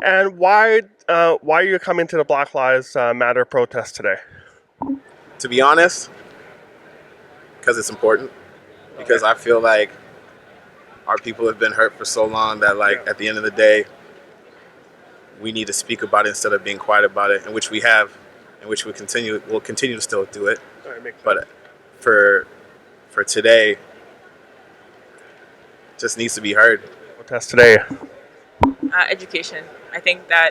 And why are you coming to the Black Lives Matter protest today? To be honest, because it's important. Because I feel like our people have been hurt for so long that, like, at the end of the day, we need to speak about it instead of being quiet about it, and which we have, and which will continue to still do it. But for today, just needs to be heard. Protest today. Education. I think that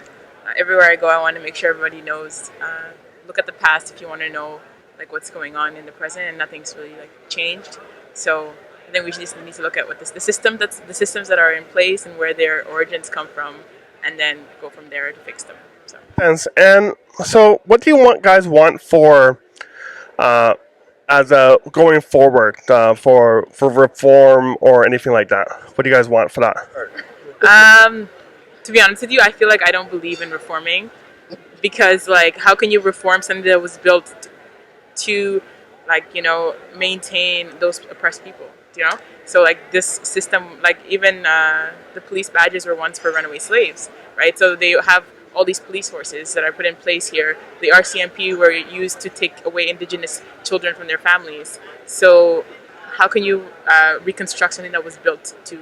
everywhere I go, I want to make sure everybody knows. Look at the past if you want to know like what's going on in the present, and nothing's really like changed. So I think we just need to look at what the systems that are in place and where their origins come from, and then go from there to fix them. So. And so, what do you guys want for as a going forward for reform or anything like that? What do you guys want for that? To be honest with you, I feel like I don't believe in reforming, because like how can you reform something that was built to maintain those oppressed people, so like this system, like even the police badges were once for runaway slaves, right? So they have all these police forces that are put in place here. The RCMP were used to take away Indigenous children from their families. So how can you reconstruct something that was built to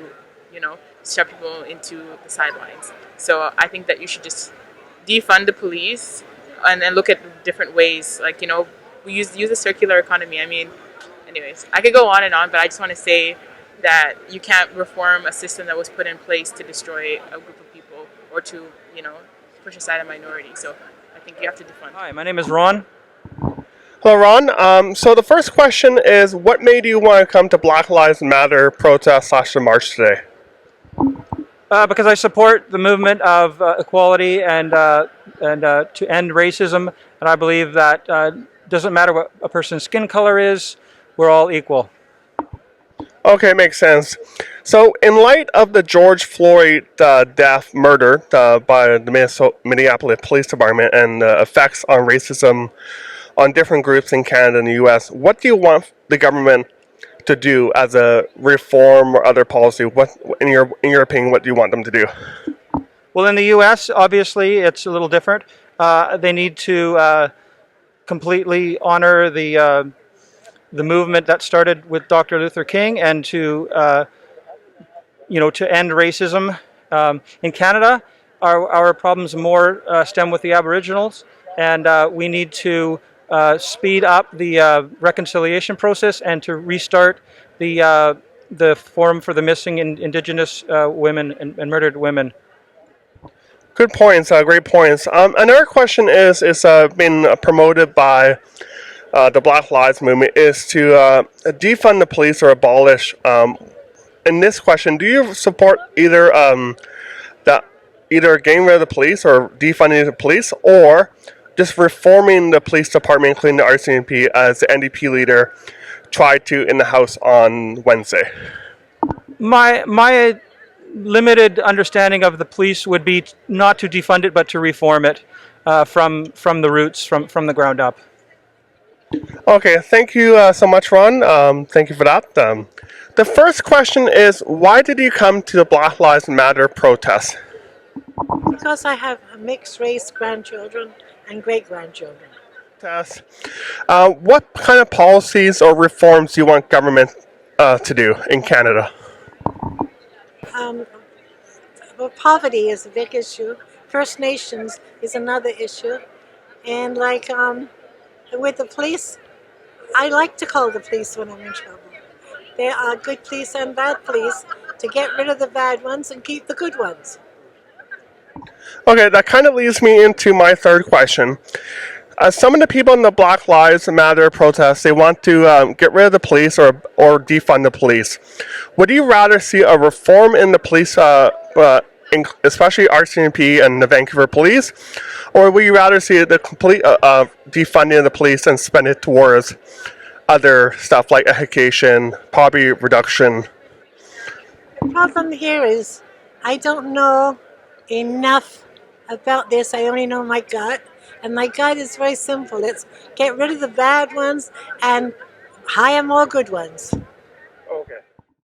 shove people into the sidelines? So I think that you should just defund the police and then look at different ways, like we use the circular economy. I mean, anyways, I could go on and on, but I just want to say that you can't reform a system that was put in place to destroy a group of people or to push aside a minority. So I think you have to defund. Hi, my name is Ron. Hello, Ron. So the first question is, what made you want to come to Black Lives Matter protest / march today? Because I support the movement of equality and to end racism, and I believe that doesn't matter what a person's skin color is, we're all equal. Okay, makes sense. So, in light of the George Floyd murder by the Minneapolis Police Department and the effects on racism on different groups in Canada and the U.S., what do you want the government to do as a reform or other policy? What, in your opinion, what do you want them to do? Well, in the U.S., obviously, it's a little different. They need to completely honor the movement that started with Dr. Luther King, and to end racism. In Canada, our problems more stem with the Aboriginals, and we need to speed up the reconciliation process and to restart the Forum for the Missing Indigenous Women and Murdered Women. Good points. Great points. Another question is been promoted by the Black Lives Movement is to defund the police or abolish. In this question, do you support either either getting rid of the police or defunding the police, or just reforming the police department, including the RCMP, as the NDP leader tried to in the House on Wednesday? My limited understanding of the police would be not to defund it, but to reform it from the roots, from the ground up. Okay, thank you so much, Ron. Thank you for that. The first question is, why did you come to the Black Lives Matter protest? Because I have mixed race grandchildren and great-grandchildren. What kind of policies or reforms do you want government to do in Canada? Well, poverty is a big issue. First Nations is another issue. And with the police, I like to call the police when I'm in trouble. There are good police and bad police, to get rid of the bad ones and keep the good ones. Okay, that kind of leads me into my third question. Some of the people in the Black Lives Matter protests, they want to get rid of the police or defund the police. Would you rather see a reform in the police, especially RCMP and the Vancouver Police, or would you rather see the complete defunding of the police and spend it towards other stuff like education, poverty reduction? The problem here is I don't know enough about this. I only know my gut, and my gut is very simple. It's get rid of the bad ones and hire more good ones.